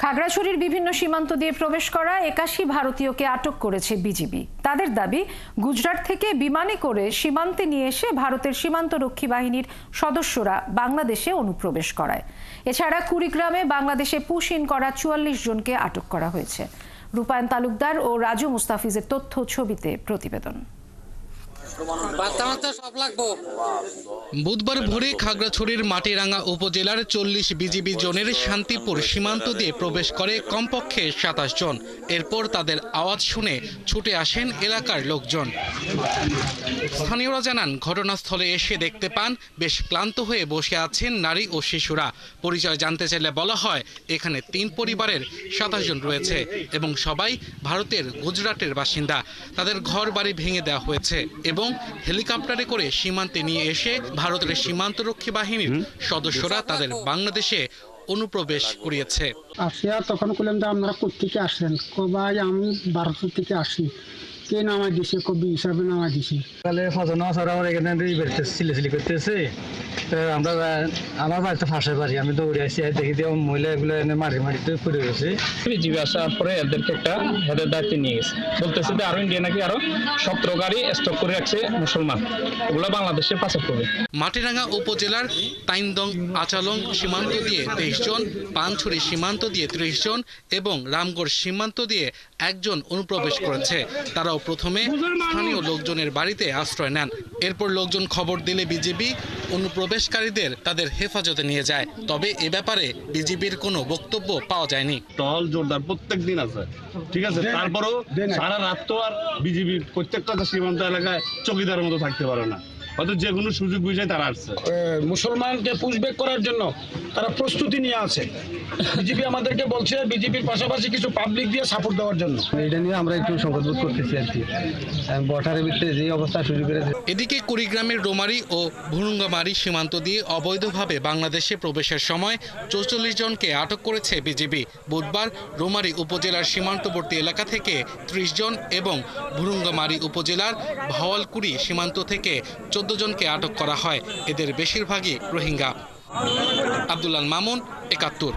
খাগড়াছড়ির বিভিন্ন সীমান্ত দিয়ে প্রবেশ করা ৮১ ভারতীয়কে আটক করেছে বিজিবি। তাদের দাবি, গুজরাট থেকে বিমানে করে সীমান্তে নিয়ে এসে ভারতের সীমান্তরক্ষী বাহিনীর সদস্যরা বাংলাদেশে অনুপ্রবেশ করায়। এছাড়া কুড়িগ্রামে বাংলাদেশে পুশ ইন করা ৪৪ জনকে আটক করা হয়েছে। রূপায়ণ তালুকদার ও রাজু মুস্তাফিজের তথ্য ছবিতে প্রতিবেদন। বুধবার ভোরে খাগড়াছড়ির মাটিরাঙ্গা উপজেলার ৪০ বিজিবি জনের শান্তিপুর সীমান্ত দিয়ে প্রবেশ করে কমপক্ষে ২৭ জন। এরপর তাদের আওয়াজ শুনে ছুটে আসেন এলাকার লোকজন। স্থানীয়রা জানান, ঘটনাস্থলে এসে দেখতে পান বেশ ক্লান্ত হয়ে বসে আছেন নারী ও শিশুরা। পরিচয় জানতে চাইলে বলা হয়, এখানে ৩ পরিবারের ২৭ জন রয়েছে এবং সবাই ভারতের গুজরাটের বাসিন্দা। তাদের ঘর বাড়ি ভেঙে দেওয়া হয়েছে এবং হেলিকপ্টারে করে সীমান্তে নিয়ে এসে ভারতের সীমান্তরক্ষী বাহিনীর সদস্যরা তাদের বাংলাদেশে অনুপ্রবেশ করিয়েছে। আসিয়া তখন বললাম যে আপনারা কোথেকে আসেন? ভাই আমি ভারত থেকে আসি। কে নামা দিছে? কবি হিসাবে নামা দিছে। তাহলে ফজনা ছাড়া আমার এখানে সিলি করতেছে। আমরা আমার বাড়িতে ফাঁসে পারি, আমি দৌড়ে আসি, দেখি দিয়ে মহিলা এগুলো এনে মাটিতে পড়ে গেছে। বিজিবি আসার পরে এদেরকে একটা হেদের দায়িত্ব নিয়ে গেছে, বলতেছে যে আরো ইন্ডিয়া নাকি আরো ১৭ গাড়ি স্টক করে রাখছে মুসলমান, ওগুলো বাংলাদেশে পাচার করবে। মাটিরাঙ্গা উপজেলার তাইনদং আচালং সীমান্ত দিয়ে ২৩ জন, পানছড়ি সীমান্ত দিয়ে ৩০ জন এবং রামগড় সীমান্ত দিয়ে ১ জন অনুপ্রবেশ করেছে। তারাও প্রথমে স্থানীয় লোকজনের বাড়িতে আশ্রয় নেন। এরপর লোকজন খবর দিলে বিজিবি অনুপ্রবেশকারীদের তাদের হেফাজতে নিয়ে যায়। তবে এ ব্যাপারে বিজিবির কোনো বক্তব্য পাওয়া যায়নি। টহল জোরদার প্রত্যেক দিন আছে, ঠিক আছে। তারপরেও সারা রাত তো আর বিজিবি প্রত্যেকটা সীমান্ত এলাকায় চৌকিদারের মতো থাকতে পারে না, হয়তো যে কোনো সুযোগ বুঝে তারা আসছে। মুসলমানকে পুশব্যাক করার জন্য তারা প্রস্তুতি নিয়ে আছে। বিজেপি আমাদেরকে বলছে বিজেপির পাশাপাশি কিছু পাবলিক দিয়ে সাপোর্ট দেওয়ার জন্য। এটা নিয়ে আমরা একটু সংকটবোধ করতেছি আর কি, বর্ডারের ভিতরে যে অবস্থা শুরু করেছে। এদিকে কুড়িগ্রামের রোমারি ও ভুরুঙ্গামারি সীমান্ত দিয়ে অবৈধভাবে বাংলাদেশে প্রবেশের সময় ৪৪ জনকে আটক করেছে বিজিবি। বুধবার রোমারি উপজেলার সীমান্তবর্তী এলাকা থেকে ৩০ জন এবং ভুরুঙ্গামারি উপজেলার ভাওয়ালকুড়ি সীমান্ত থেকে ১৪ জনকে আটক করা হয়। এদের বেশিরভাগই রোহিঙ্গা। আব্দুল্লাহ মামুন, ৭১।